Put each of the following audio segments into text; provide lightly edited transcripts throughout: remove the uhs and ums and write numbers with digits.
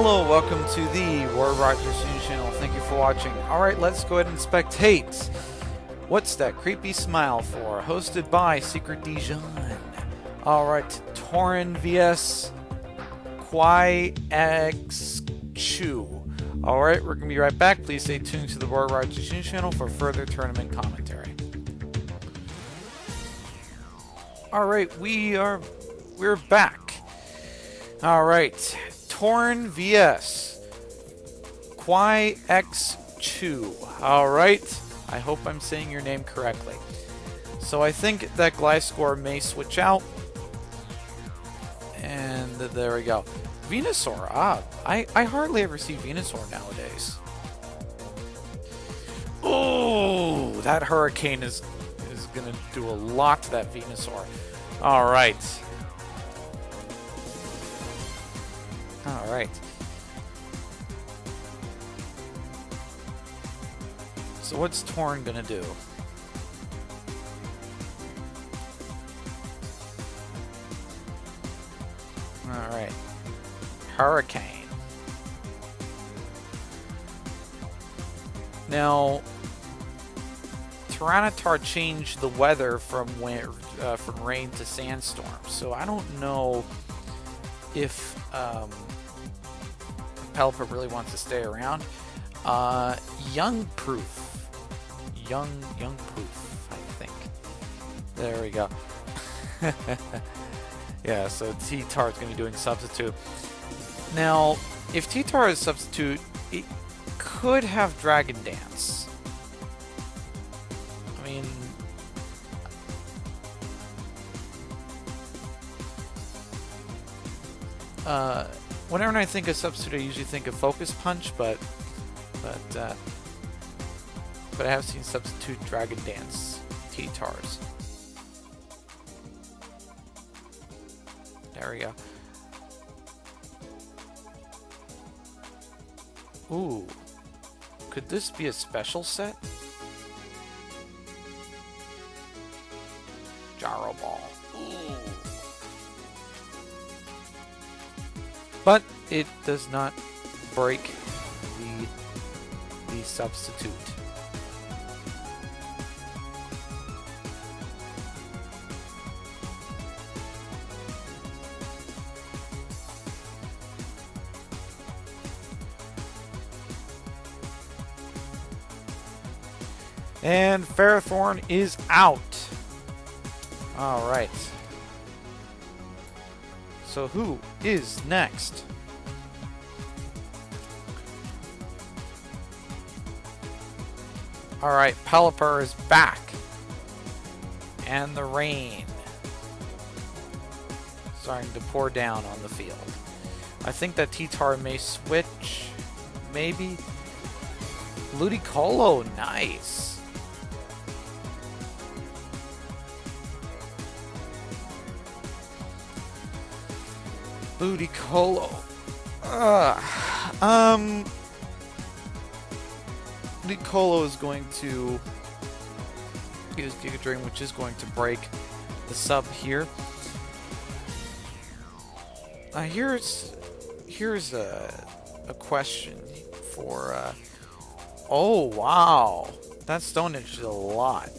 Hello, welcome to the War Rogers News channel. Thank you for watching. Alright, let's go ahead and spectate. What's that creepy smile for? Hosted by Secret Dijon. Alright, Tauren vs. Kwai X Chu. Alright, we're going to be right back. Please stay tuned to the War Rogers News channel for further tournament commentary. Alright, we're back. Alright, Tauren vs. Kwai X Chu. Alright, I hope I'm saying your name correctly. So I think that Gliscor may switch out. And there we go. Venusaur. I hardly ever see Venusaur nowadays. Oh, that Hurricane is going to do a lot to that Venusaur. Alright. Alright. So what's Tauren gonna do? Alright. Hurricane. Now, Tyranitar changed the weather from rain to sandstorm, so I don't know if Pelipper really wants to stay around. Young Proof, I think. There we go. Yeah, so T-Tar's going to be doing substitute. Now, if T-Tar is substitute, it could have Dragon Dance. I mean, whenever I think of substitute, I usually think of Focus Punch, but I have seen substitute Dragon Dance T-Tars. There we go. Ooh, could this be a special set? Gyro Ball. Ooh. But it does not break the substitute. And Ferrothorn is out. Alright. So who is next? Alright, Pelipper is back. And the rain starting to pour down on the field. I think that T-Tar may switch. Maybe. Ludicolo, nice. Ludicolo. Ludicolo is going to use Giga Drain, which is going to break the sub here. Here's a question for. Oh wow, that Stone Edge is a lot.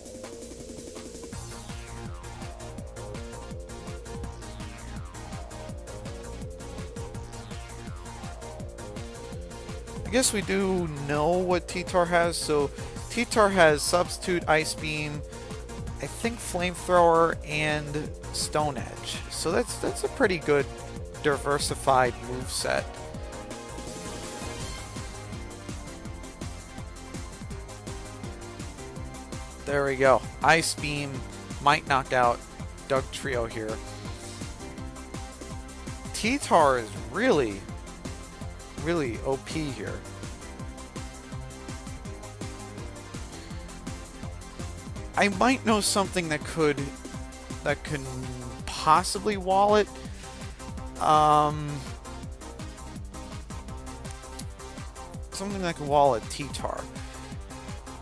I guess we do know what T-Tar has. So T-Tar has Substitute, Ice Beam, I think Flamethrower, and Stone Edge. So that's a pretty good diversified moveset. There we go. Ice Beam might knock out Dugtrio here. T-Tar is really OP here. I might know something that can possibly wall it. Something that can wall a T-Tar.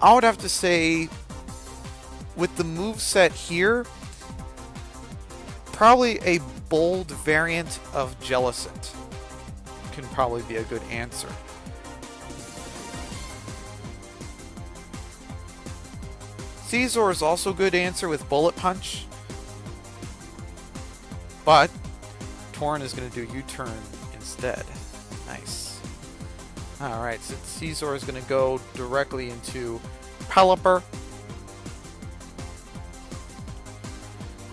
I would have to say, with the moveset here, probably a bold variant of Jellicent. can probably be a good answer. Caesar is also a good answer with Bullet Punch. But Torn is going to do U-turn instead. Nice. Alright, so Caesar is going to go directly into Pelipper.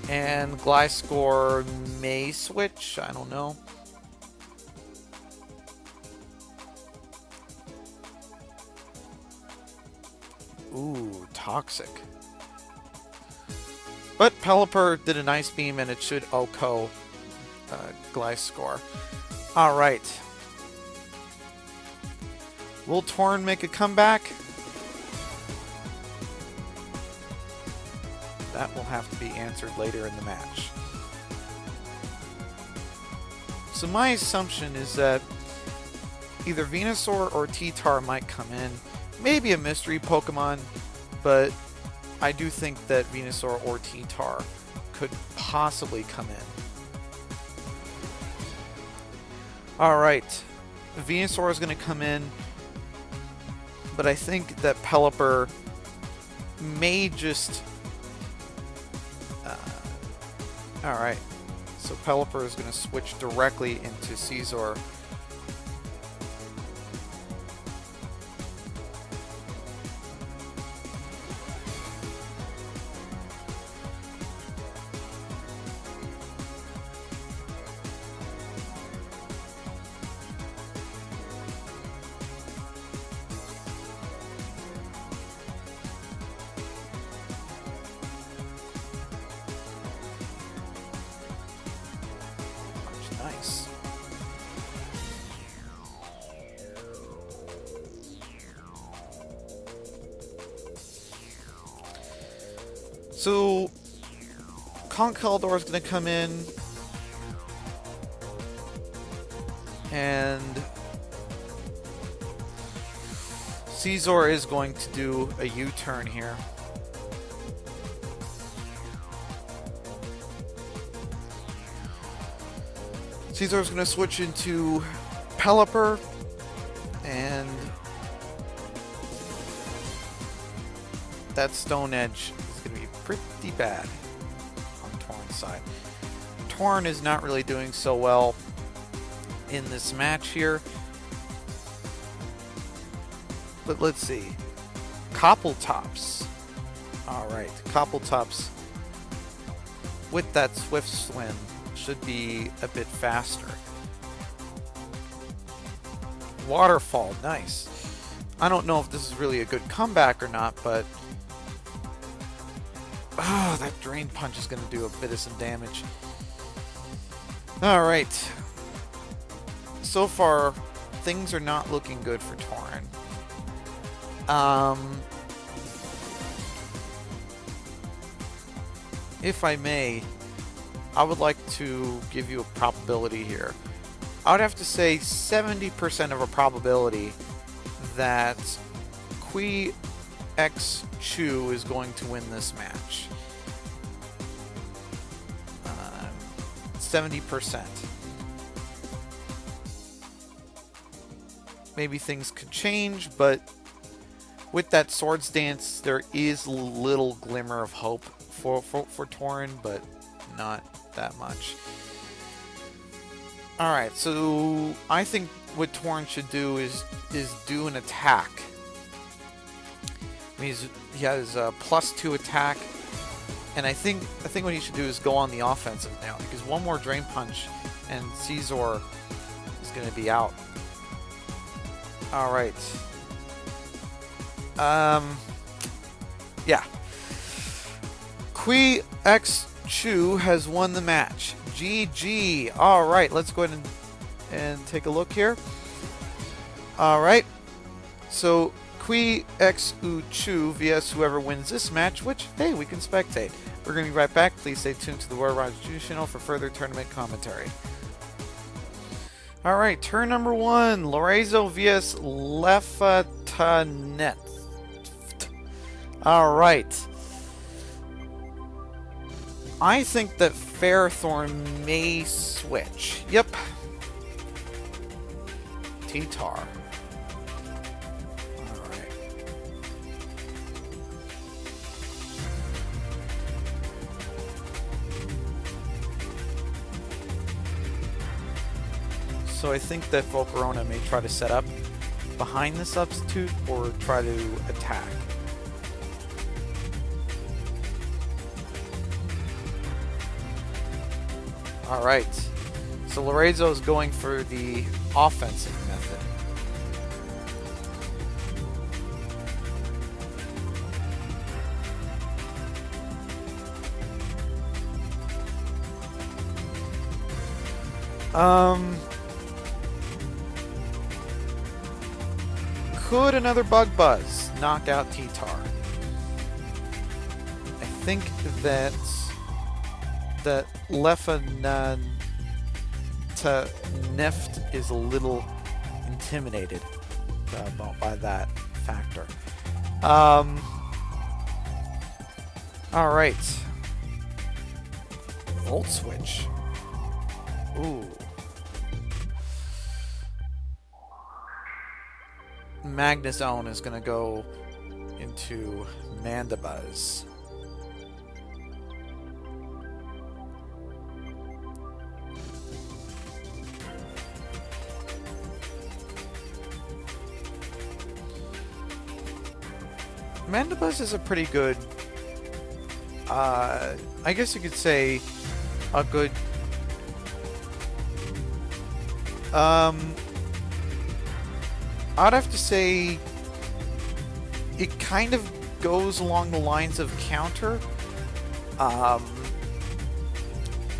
And Gliscor may switch, I don't know. Ooh, Toxic. But Pelipper did a nice beam and it should OHKO Gliscor. Alright. Will Torn make a comeback? That will have to be answered later in the match. So my assumption is that either Venusaur or T-Tar might come in. Maybe a mystery Pokemon, but I do think that Venusaur or T-Tar could possibly come in. Alright, Venusaur is going to come in, but I think that Pelipper may just... Alright, so Pelipper is going to switch directly into Caesar. Nice. So Conkeldurr is going to come in and Caesar is going to do a U-turn here. Caesar is going to switch into Pelipper, and that Stone Edge is going to be pretty bad on Torn's side. Torn is not really doing so well in this match here. But let's see. Coppletops. Alright, Coppletops with that Swift Swim should be a bit faster. Waterfall, nice. I don't know if this is really a good comeback or not, but that Drain Punch is going to do a bit of some damage. Alright. So far, things are not looking good for Torn. If I may, I would like to give you a probability here. I would have to say 70% of a probability that Qui X Chu is going to win this match. 70%. Maybe things could change, but with that Swords Dance, there is a little glimmer of hope for Torn, but not that much. Alright, so I think what Torn should do is do an attack. I mean, he has a +2 attack, and I think what he should do is go on the offensive now, because one more Drain Punch and Caesar is going to be out. Alright. Yeah. Qui X Chu has won the match. GG. Alright, let's go ahead and take a look here. Alright. So, Qui X Chu vs whoever wins this match, which, hey, we can spectate. We're going to be right back. Please stay tuned to the Roy Rogers Jr. channel for further tournament commentary. Alright, turn number 1. Lorenzo vs Lefatanet. Alright. I think that Ferrothorn may switch. Yep. T-Tar. Alright. So I think that Volcarona may try to set up behind the substitute or try to attack. Alright, so Lorenzo is going for the offensive method. Could another Bug Buzz knock out T-Tar? I think that Leffa Neft is a little intimidated by that factor. Alright. Volt Switch. Ooh. Magnezone is going to go into Mandibuzz. Mandibuzz is a pretty good, I guess you could say, a good, I'd have to say it kind of goes along the lines of counter. I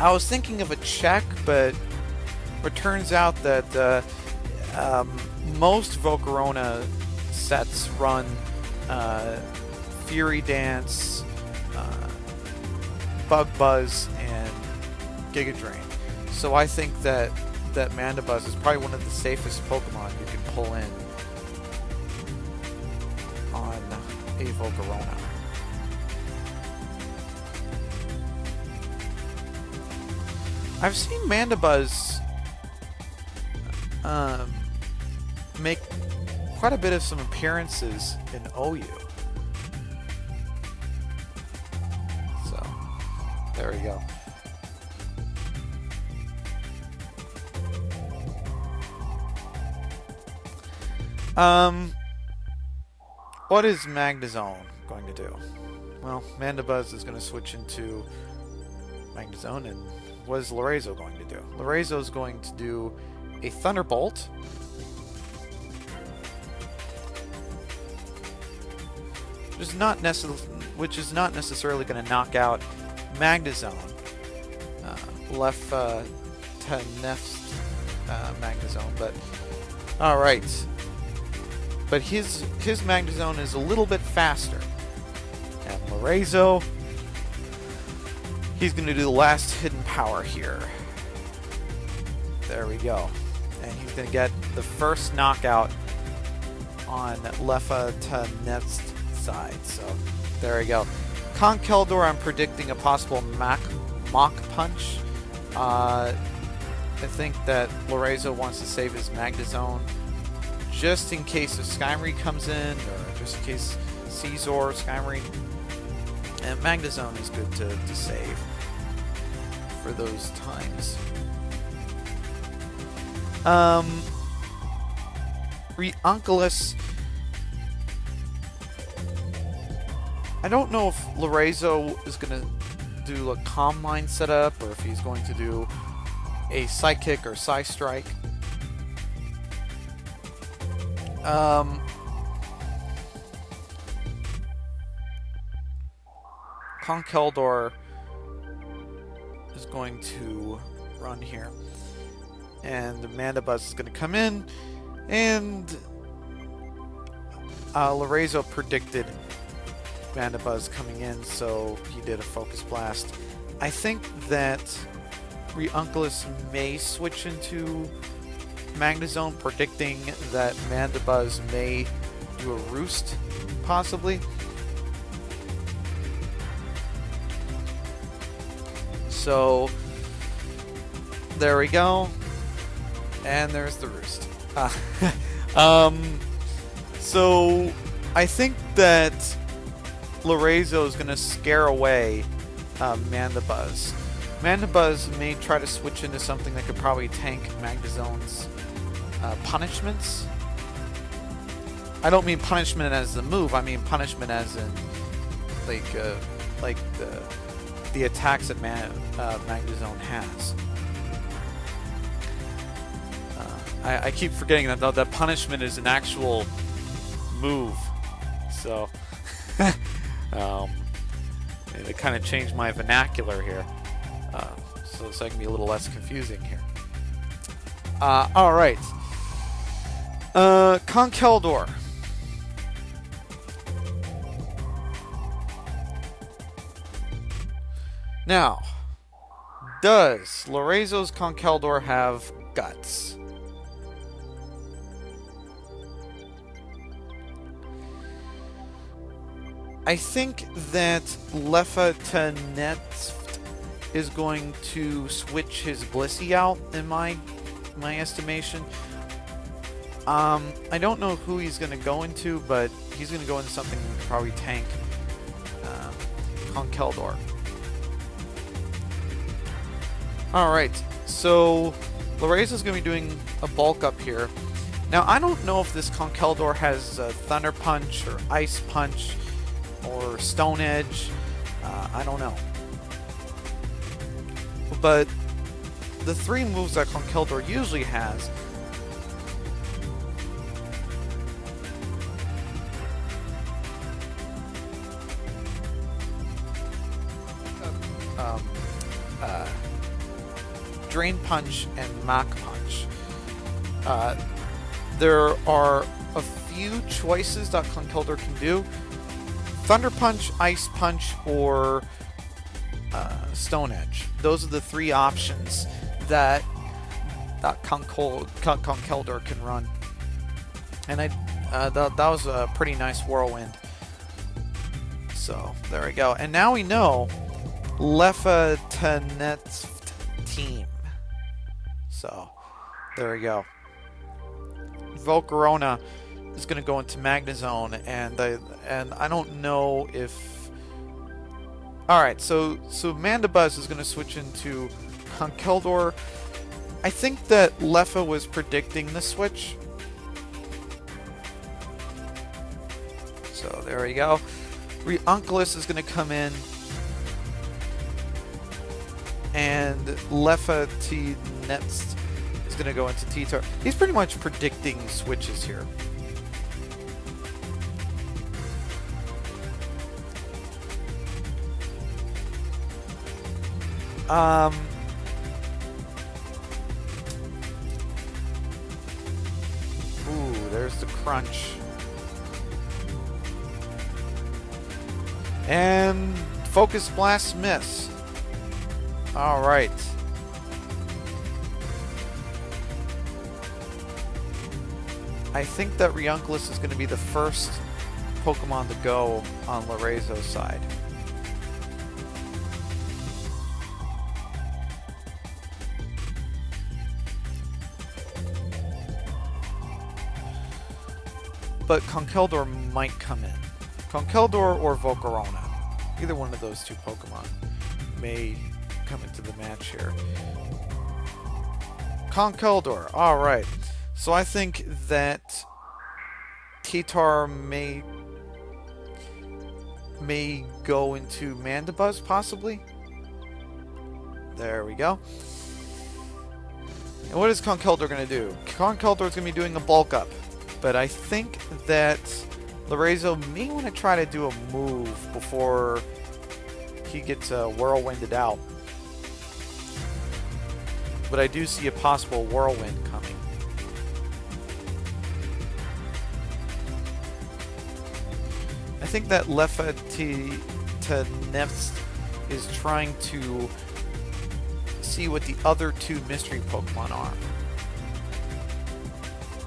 was thinking of a check, but it turns out that most Volcarona sets run Fury Dance, Bug Buzz, and Giga Drain. So I think that Mandibuzz is probably one of the safest Pokemon you can pull in on a Volcarona. I've seen Mandibuzz make quite a bit of some appearances in OU. So, there we go. What is Magnezone going to do? Well, Mandibuzz is going to switch into Magnezone, and what is Lorenzo going to do? Lorenzo is going to do a Thunderbolt. Which is not necessarily going to knock out Magnezone. Left to Neft's Magnezone, but alright. But his Magnezone is a little bit faster. And Lorenzo, he's going to do the last hidden power here. There we go. And he's going to get the first knockout on Leffa to Neft's side. So there we go. Conkeldurr, I'm predicting a possible Mach Punch. I think that Lorenzo wants to save his Magnezone just in case if Skyrie comes in, or just in case Caesar or Skyrie. And Magnezone is good to save for those times. Reunculus. I don't know if Lorenzo is going to do a Calm Mind setup, or if he's going to do a Psychic or Psystrike. Conkeldurr is going to run here, and Mandibuzz is going to come in, and Lorenzo predicted Mandibuzz coming in, so he did a Focus Blast. I think that Reunculus may switch into Magnezone, predicting that Mandibuzz may do a Roost, possibly. So, there we go. And there's the Roost. Uh, so I think that Lorenzo is going to scare away Mandibuzz. Mandibuzz may try to switch into something that could probably tank Magnezone punishments. I don't mean punishment as the move. I mean punishment as in like the attacks that Magnezone has. I keep forgetting that that punishment is an actual move. So it kind of changed my vernacular here, so I can be a little less confusing here. All right, Conkeldurr. Now, does Lorenzo's Conkeldurr have guts? I think that Leffa is going to switch his Blissey out in my estimation. I don't know who he's going to go into, but he's going to go into something that could probably tank Conkeldurr. Alright, so Lorenzo's going to be doing a bulk up here. Now, I don't know if this Conkeldurr has Thunder Punch or Ice Punch or Stone Edge. I don't know. But the three moves that Conkeldurr usually has Drain Punch and Mach Punch. There are a few choices that Conkeldurr can do. Thunder Punch, Ice Punch, or Stone Edge. Those are the three options that Conkeldurr can run. And that was a pretty nice Whirlwind. So, there we go. And now we know Leffa team. So, there we go. Volcarona is going to go into Magnezone, and I don't know if... Alright, so Mandibuzz is going to switch into Conkeldurr. I think that Leffa was predicting the switch. So there we go. Reunculus is going to come in, and Leffa next is going to go into T-Tar. He's pretty much predicting switches here. Ooh, there's the crunch. And Focus Blast miss. Alright. I think that Reunculus is going to be the first Pokemon to go on Lorenzo's side. But Conkeldurr might come in. Conkeldurr or Volcarona. Either one of those two Pokemon may come into the match here. Conkeldurr. Alright. So I think that T-Tar may go into Mandibuzz, possibly. There we go. And what is Conkeldurr going to do? Conkeldurr is going to be doing a bulk up. But I think that Lorenzo may want to try to do a move before he gets Whirlwinded out. But I do see a possible Whirlwind coming. I think that Leffa is trying to see what the other two mystery Pokemon are.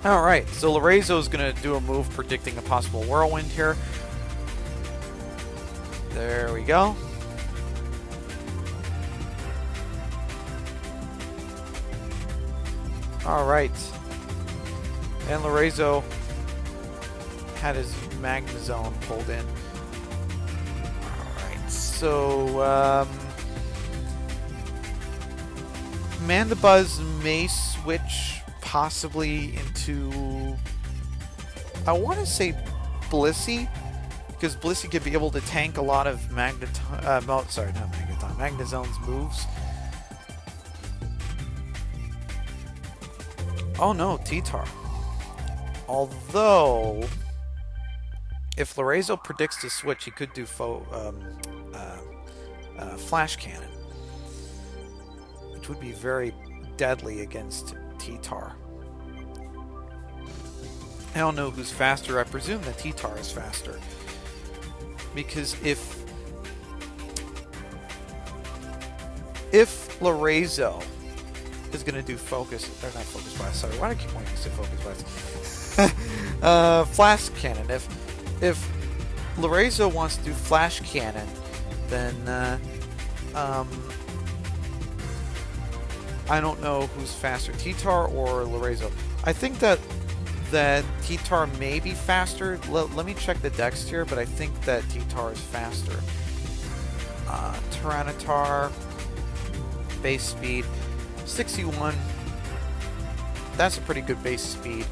Alright, so Lorenzo is going to do a move predicting a possible Whirlwind here. There we go. Alright. And Lorenzo had his Magnezone pulled in. Alright, so Mandibuzz may switch possibly into, I want to say Blissey, because Blissey could be able to tank a lot of Magnezone's moves. Oh no, T-Tar. Although, if Lorenzo predicts to switch, he could do Flash Cannon, which would be very deadly against T-Tar. I don't know who's faster. I presume that T-Tar is faster, because if Lorenzo is going to do focus, or not focus blast, sorry, why do I keep wanting to say focus blast? Flash Cannon. If Lorenzo wants to do Flash Cannon, then I don't know who's faster, T-Tar or Lorenzo. I think that T-Tar may be faster. Let me check the dex here, but I think that T-Tar is faster. Tyranitar, base speed, 61. That's a pretty good base speed.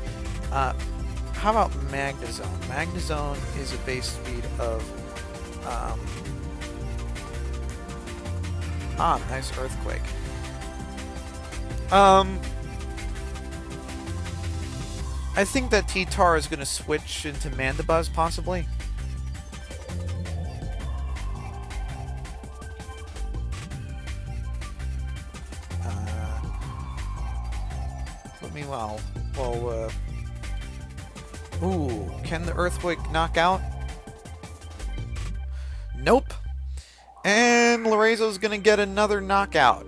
How about Magnezone? Magnezone is a base speed of... nice Earthquake. I think that T-Tar is going to switch into Mandibuzz, possibly. But meanwhile, ooh, can the Earthquake knock out? Nope. And Lorenzo's going to get another knockout.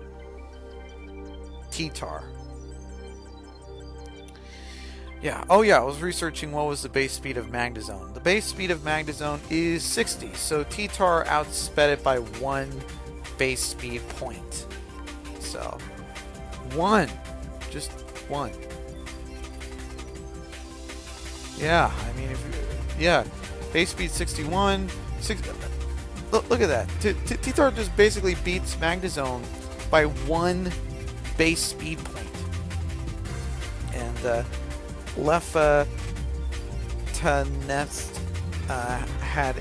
T-Tar. Yeah, oh yeah, I was researching what was the base speed of Magnezone. The base speed of Magnezone is 60, so T-Tar outsped it by 1 base speed point. So, 1. Just 1. Yeah, I mean, base speed 61. Look at that. T-Tar just basically beats Magnezone by 1 base speed point. And, Leffa Tanest had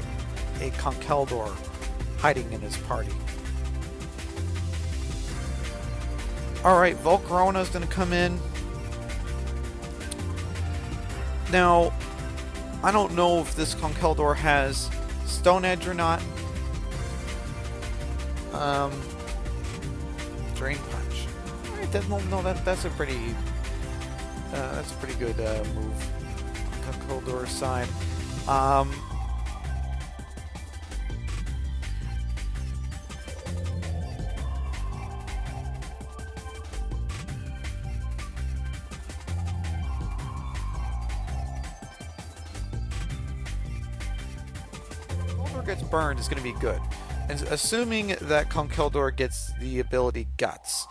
a Conkeldurr hiding in his party. Alright, Volcarona's going to come in. Now, I don't know if this Conkeldurr has Stone Edge or not. Drain Punch. Alright, that's a pretty... that's a pretty good move on Conkeldurr's side. Conkeldurr gets burned is going to be good. And assuming that Conkeldurr gets the ability Guts.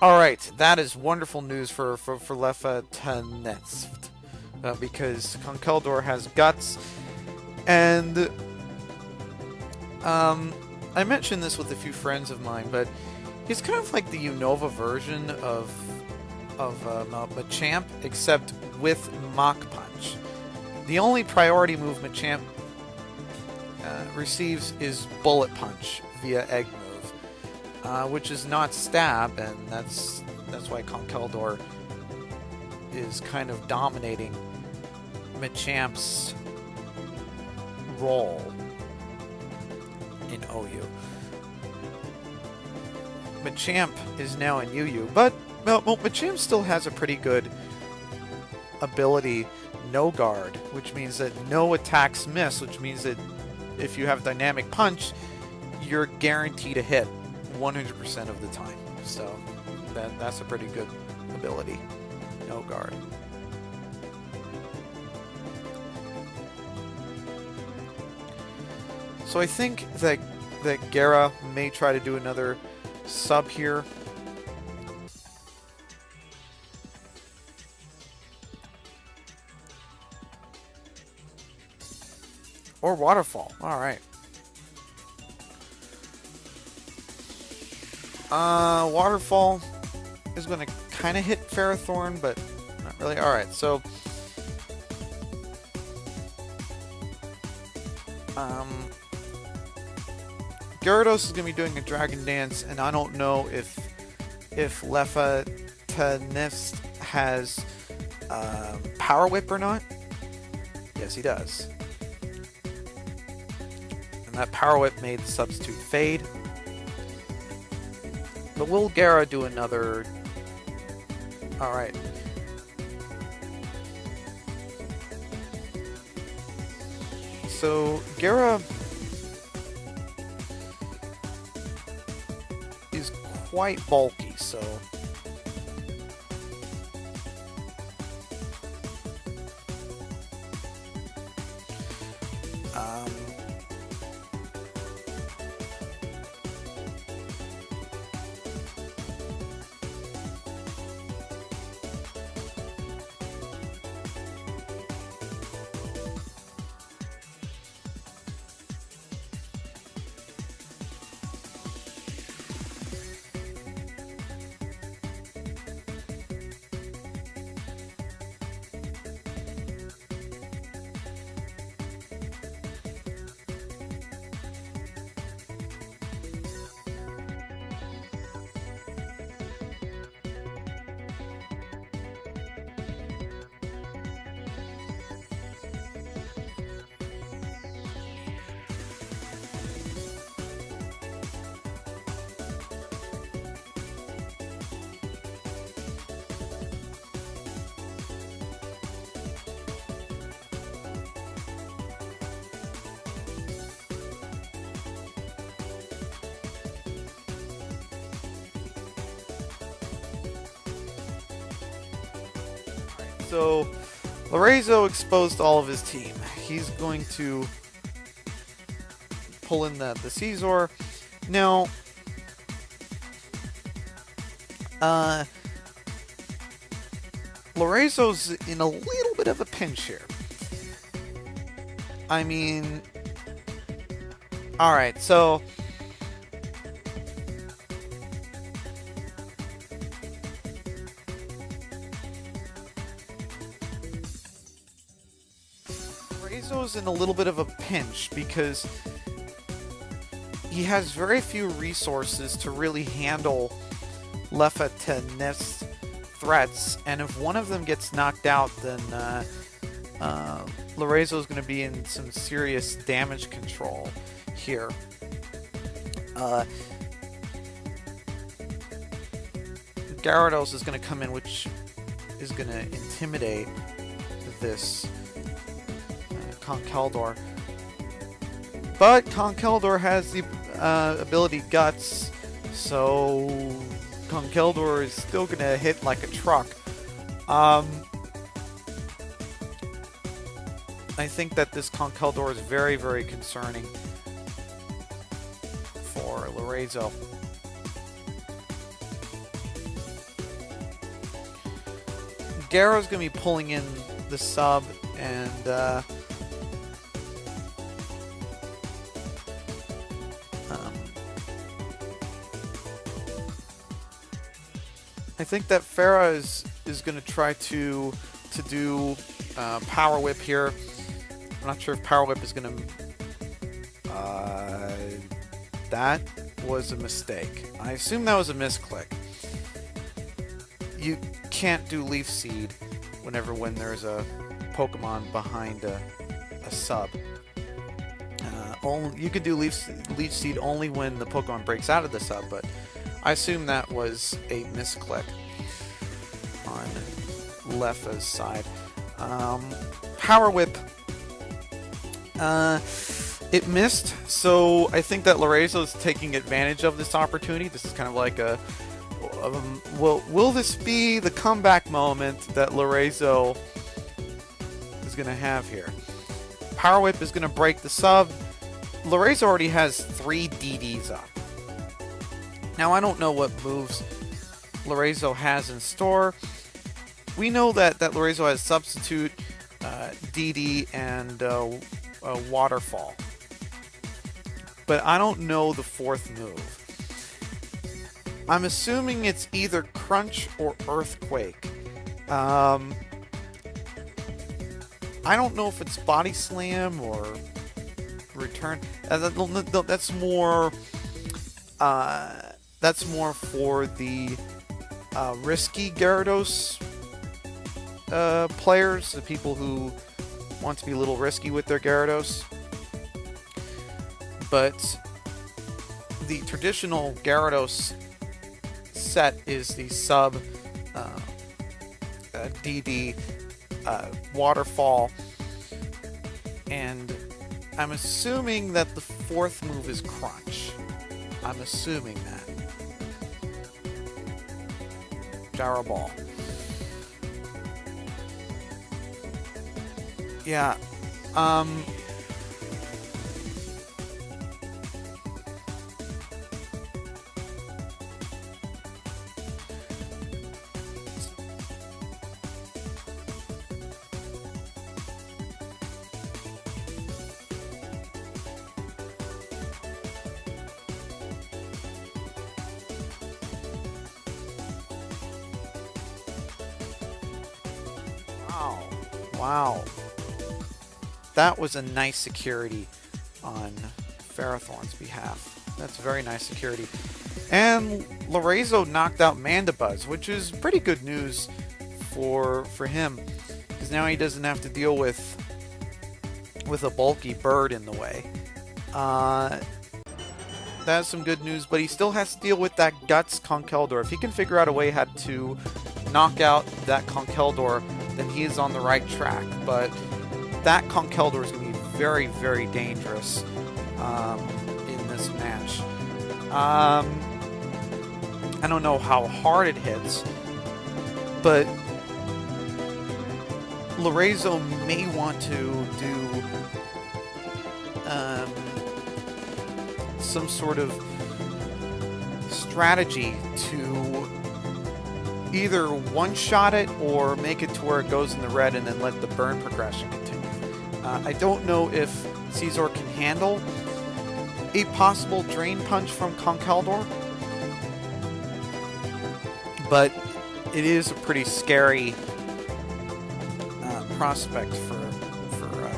Alright, that is wonderful news for Leffa Tanest. Because Conkeldurr has Guts. And I mentioned this with a few friends of mine, but he's kind of like the Unova version of Machamp, except with Mach Punch. The only priority move Machamp receives is Bullet Punch via Egg Move. Which is not Stab, and that's why Conkeldurr is kind of dominating Machamp's role in OU. Machamp is now in UU, but Machamp still has a pretty good ability, No Guard, which means that no attacks miss, which means that if you have Dynamic Punch, you're guaranteed a hit 100% of the time. So that's a pretty good ability. No Guard. So I think that Gera may try to do another sub here. Or Waterfall. Alright. Waterfall is going to kind of hit Ferrothorn, but not really. Alright, so... Gyarados is going to be doing a Dragon Dance, and I don't know if Lefatanist has Power Whip or not. Yes, he does. And that Power Whip made the substitute fade. But will Gara do another... Alright. So, Gara is quite bulky, so... So, Lorenzo exposed all of his team. He's going to pull in the Caesar. Now, Lorenzo's in a little bit of a pinch here. I mean, alright, so... Lorenzo's in a little bit of a pinch because he has very few resources to really handle Lefatanist's threats, and if one of them gets knocked out, then Lorenzo is going to be in some serious damage control here. Gyarados is going to come in, which is going to intimidate this Conkeldurr. But Conkeldurr has the ability Guts, so Conkeldurr is still going to hit like a truck. I think that this Conkeldurr is very, very concerning for Lorenzo. Gara's going to be pulling in the sub, and I think that Farah is going to try to do Power Whip here. I'm not sure if Power Whip is going to... that was a mistake. I assume that was a misclick. You can't do Leaf Seed when there's a Pokemon behind a sub. You could do Leaf Seed only when the Pokemon breaks out of the sub, but I assume that was a misclick on Lefa's side. Power Whip. It missed, so I think that Lorenzo's taking advantage of this opportunity. This is kind of like a... will this be the comeback moment that Lorenzo is going to have here? Power Whip is going to break the sub. Lorenzo already has 3 DDs up. Now, I don't know what moves Lorenzo has in store. We know that Lorenzo has Substitute, DD, and waterfall. But I don't know the fourth move. I'm assuming it's either Crunch or Earthquake. I don't know if it's Body Slam or Return. That's more. That's more for the risky Gyarados players, the people who want to be a little risky with their Gyarados. But the traditional Gyarados set is the sub DD waterfall, and I'm assuming that the fourth move is Crunch. I'm assuming that. Gyro Ball. Yeah. Wow. That was a nice security on Ferrothorn's behalf. That's very nice security. And Lorenzo knocked out Mandibuzz, which is pretty good news for him, because now he doesn't have to deal with a bulky bird in the way. That's some good news, but he still has to deal with that Guts Conkeldurr. If he can figure out a way how to knock out that Conkeldurr, then he is on the right track. But that Conkeldurr is going to be very, very dangerous in this match. I don't know how hard it hits, but Lorenzo may want to do some sort of strategy to either one-shot it or make it to where it goes in the red and then let the burn progression continue. I don't know if Scizor can handle a possible Drain Punch from Conkeldurr, but it is a pretty scary prospect for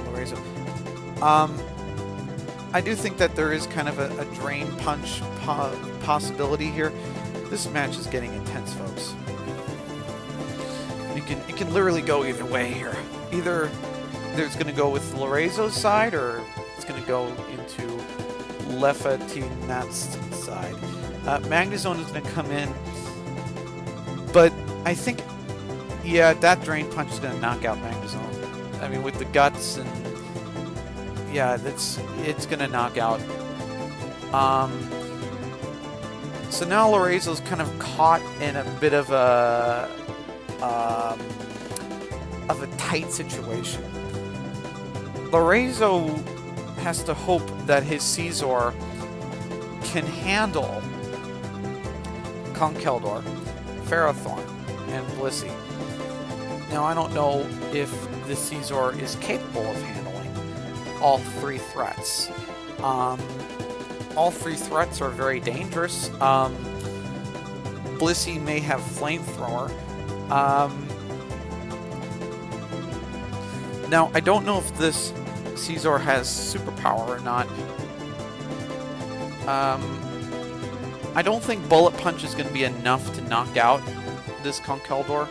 Lorenzo. I do think that there is kind of a Drain Punch possibility here. This match is getting intense, folks. It can literally go either way here. Either it's going to go with Lorenzo's side, or it's going to go into Lefatinat's side. Magnezone is going to come in, but I think, yeah, that Drain Punch is going to knock out Magnezone. I mean, with the Guts, and yeah, it's going to knock out. So now Lorenzo's kind of caught in a bit of a tight situation. Lorenzo has to hope that his Scizor can handle Conkeldurr, Ferrothorn, and Blissey. Now, I don't know if the Scizor is capable of handling all three threats. All three threats are very dangerous. Blissey may have Flamethrower. Now, I don't know if this Scizor has Superpower or not. I don't think Bullet Punch is going to be enough to knock out this Conkeldurr.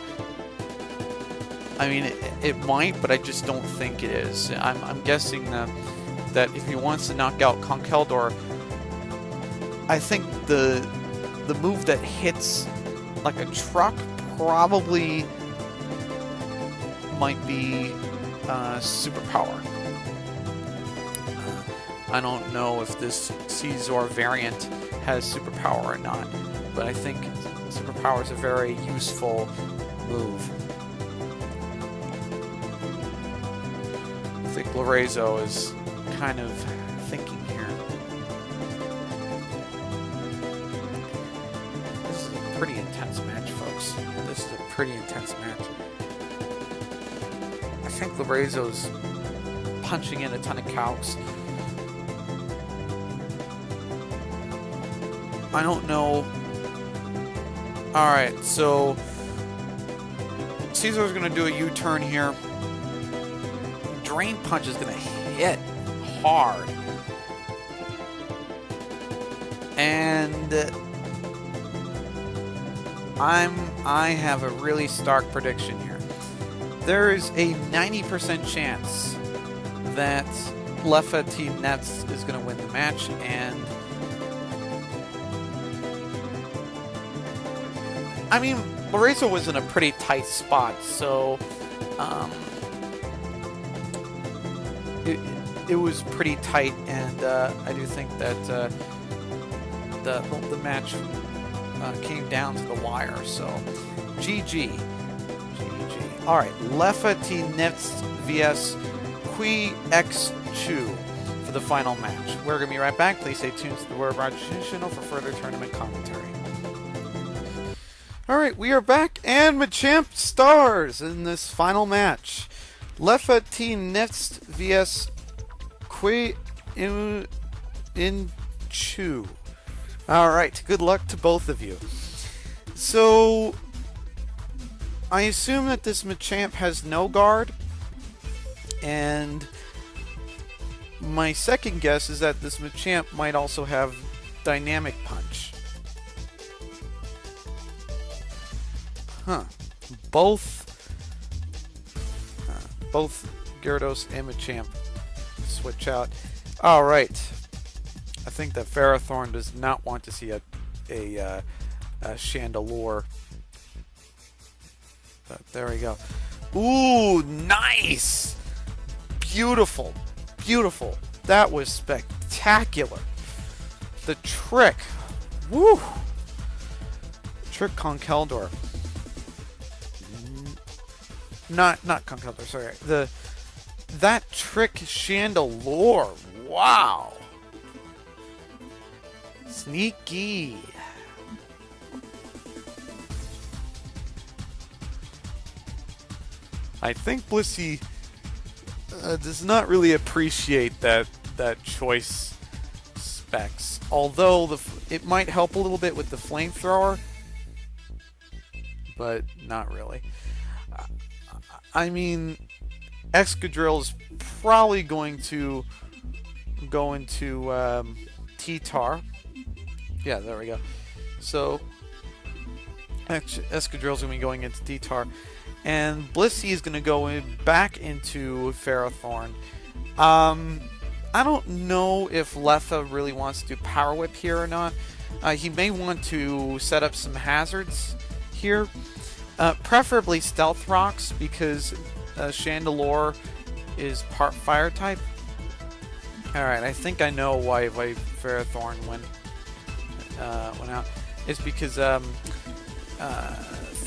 I mean, it might, but I just don't think it is. I'm guessing that if he wants to knock out Conkeldurr, I think the move that hits like a truck probably might be Superpower. I don't know if this Scizor variant has Superpower or not, but I think Superpower is a very useful move. I think Lorenzo is kind of thinking here. This is a pretty intense match, folks. This is a pretty intense match. I think Lorenzo's punching in a ton of calcs. I don't know. Alright, so Caesar's going to do a U-turn here. Drain Punch is going to hit hard. And I have a really stark prediction here. There is a 90% chance that Leffa Team Nets is going to win the match, and I mean, Lorenzo was in a pretty tight spot, so it was pretty tight, and I do think that the match came down to the wire. So GG. All right, Leffa T Nets vs Qui X Chu for the final match. We're gonna be right back. Please stay tuned to the World Broadcast channel for further tournament commentary. All right, we are back, and Machamp stars in this final match. Leffa T Nets vs Qui In Chu. All right, good luck to both of you. So, I assume that this Machamp has no guard, and my second guess is that this Machamp might also have Dynamic Punch. Huh. Both Gyarados and Machamp switch out. All right. I think that Ferrothorn does not want to see a Chandelure. But there we go. Ooh, nice! Beautiful. Beautiful. That was spectacular. The trick. Woo! Trick Conkeldurr. Not Conkeldurr, sorry. That trick Chandelure. Wow. Sneaky. I think Blissey does not really appreciate that choice specs. Although it might help a little bit with the flamethrower, but not really. I mean, Excadrill is probably going to go into T-Tar. Yeah, there we go. So, Excadrill's going to be going into T-Tar. And Blissey is going to go back into Ferrothorn. I don't know if Leffa really wants to do Power Whip here or not. He may want to set up some hazards here. Preferably Stealth Rocks, because Chandelure is part Fire type. Alright, I think I know why Ferrothorn went out. It's because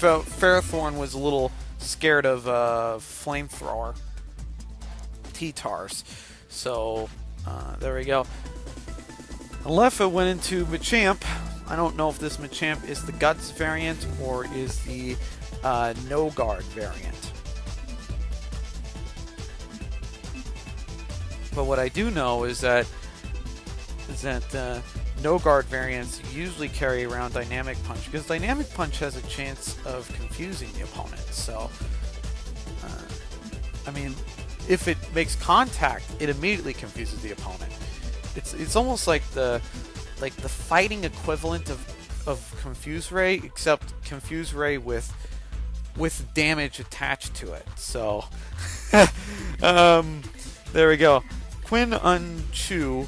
Ferrothorn was a little scared of Flamethrower T-Tars. So, there we go. Leffa went into Machamp. I don't know if this Machamp is the Guts variant or is the No Guard variant. But what I do know is that No Guard variants usually carry around Dynamic Punch, because Dynamic Punch has a chance of confusing the opponent. So, I mean, if it makes contact, it immediately confuses the opponent. It's almost like the fighting equivalent of Confuse Ray, except Confuse Ray with damage attached to it. So, there we go. Quinchu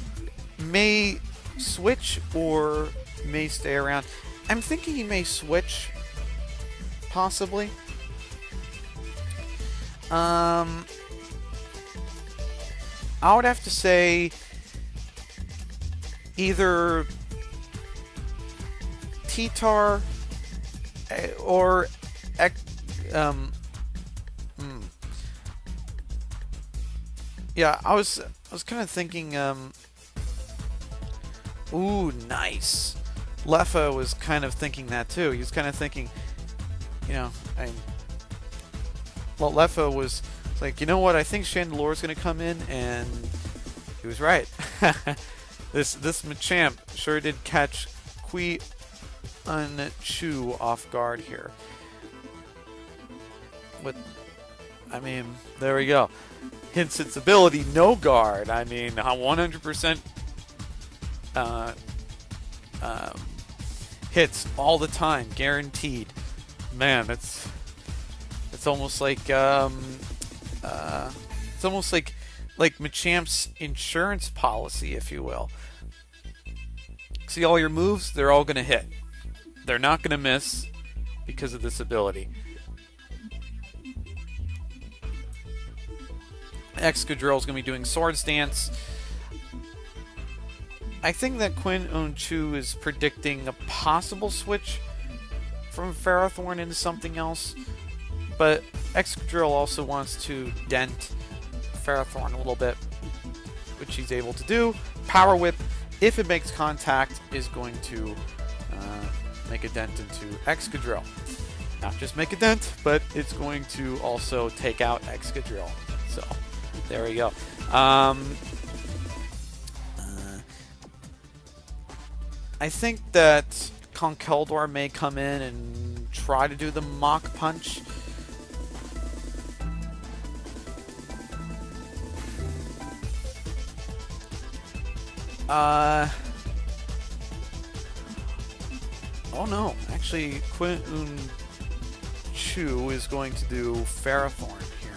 may switch or may stay around. I'm thinking he may switch, possibly. I would have to say either T-Tar or yeah, I was kind of thinking ooh, nice. Leffa was kind of thinking that too. He was kind of thinking, you know, well, Leffa was It's like, you know what? I think Chandelure's going to come in, and he was right. This Machamp sure did catch Qui Chu off guard here. I mean, there we go. Hence its ability, No Guard. I mean, 100% hits all the time, guaranteed. Man, it's almost like Machamp's insurance policy, if you will. See, all your moves, they're all going to hit. They're not going to miss because of this ability. Excadrill is going to be doing Swords Dance. I think that Quin-Own-Chu is predicting a possible switch from Ferrothorn into something else, but Excadrill also wants to dent Ferrothorn a little bit, which he's able to do. Power Whip, if it makes contact, is going to make a dent into Excadrill. Not just make a dent, but it's going to also take out Excadrill. So, there we go. I think that Conkeldurr may come in and try to do the Mach Punch. Oh no, actually Quin-Own-Chu is going to do Ferrothorn here.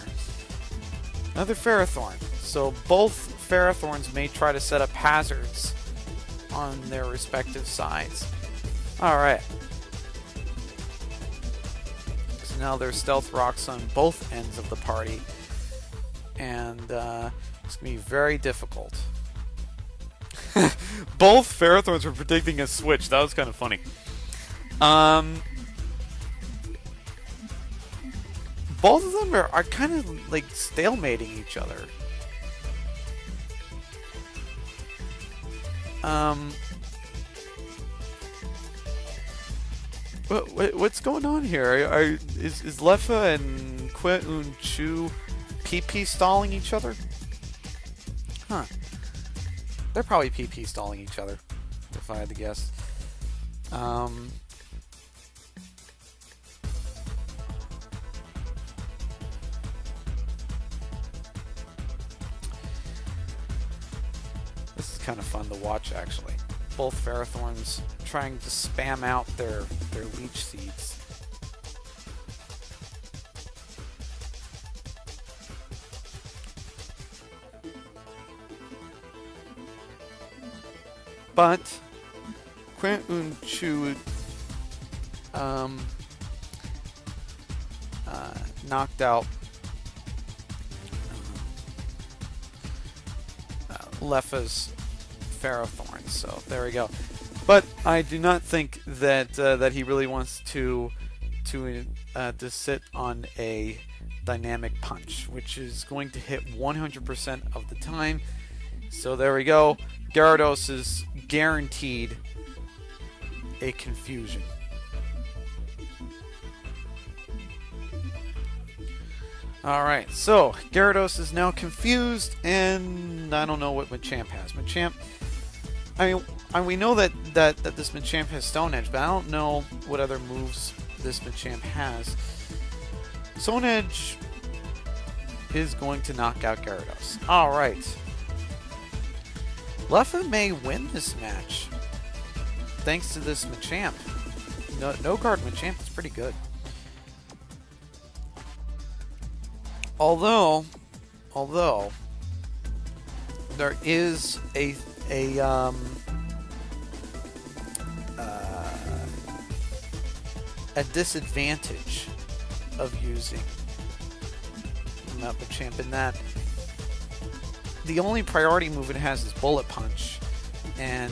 Another Ferrothorn. So both Ferrothorns may try to set up hazards on their respective sides. Alright. So now there's Stealth Rocks on both ends of the party. And it's going to be very difficult. Both Ferrothorns were predicting a switch. That was kind of funny. Both of them are kind of like stalemating each other. What's going on here? Is Leffa and Quin-Own-Chu PP stalling each other? Huh. They're probably PP stalling each other, if I had to guess. This is kind of fun to watch, actually. Both Ferrothorns trying to spam out their leech seeds. But Quin-Own-Chu knocked out Leffa's Ferrothorn, so there we go. But I do not think that that he really wants to sit on a dynamic punch, which is going to hit 100% of the time. So there we go. Gyarados is guaranteed a confusion. Alright, so Gyarados is now confused, and I don't know what Machamp has. Machamp, I mean we know that this Machamp has Stone Edge, but I don't know what other moves this Machamp has. Stone Edge is going to knock out Gyarados. Alright. Leffa may win this match, thanks to this Machamp. No guard Machamp is pretty good. Although there is a disadvantage of using Machamp in that the only priority move it has is Bullet Punch, and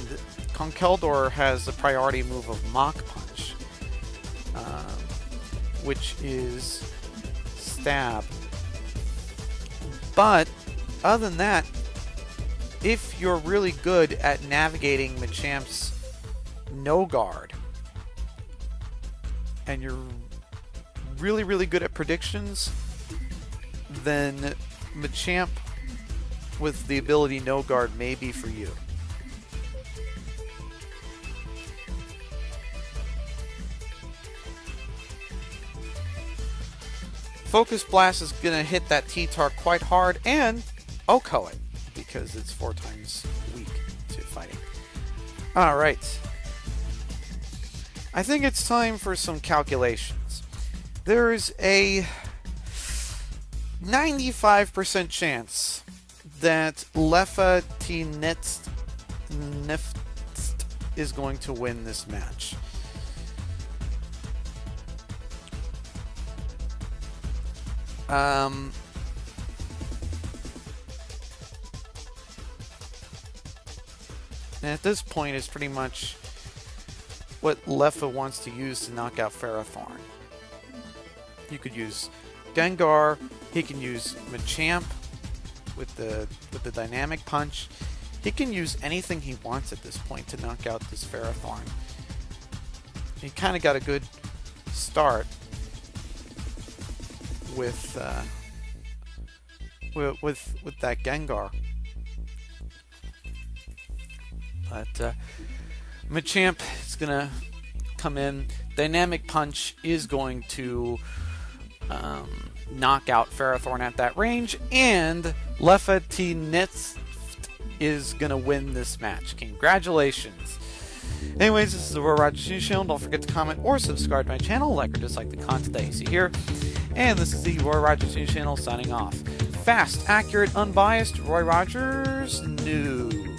Conkeldurr has the priority move of Mach Punch, which is Stab. But other than that, if you're really good at navigating Machamp's No Guard, and you're really good at predictions, then Machamp with the ability No Guard may be for you. Focus Blast is going to hit that T-Tar quite hard, and OHKO it, because it's 4 times weak to fighting. Alright. I think it's time for some calculations. There is a 95% chance that Leffa T-Next is going to win this match. And at this point is pretty much what Leffa wants to use to knock out Ferrothorn. You could use Gengar, he can use Machamp with the Dynamic Punch. He can use anything he wants at this point to knock out this Ferrothorn. He kind of got a good start with that Gengar, but Machamp is gonna come in. Dynamic Punch is going to knock out Ferrothorn at that range, and Leffa T-Next is gonna win this match. Congratulations. Anyways, this is the Roy Rogers News Channel. Don't forget to comment or subscribe to my channel, like or dislike the content that you see here. And this is the Roy Rogers News Channel signing off. Fast, accurate, unbiased Roy Rogers News.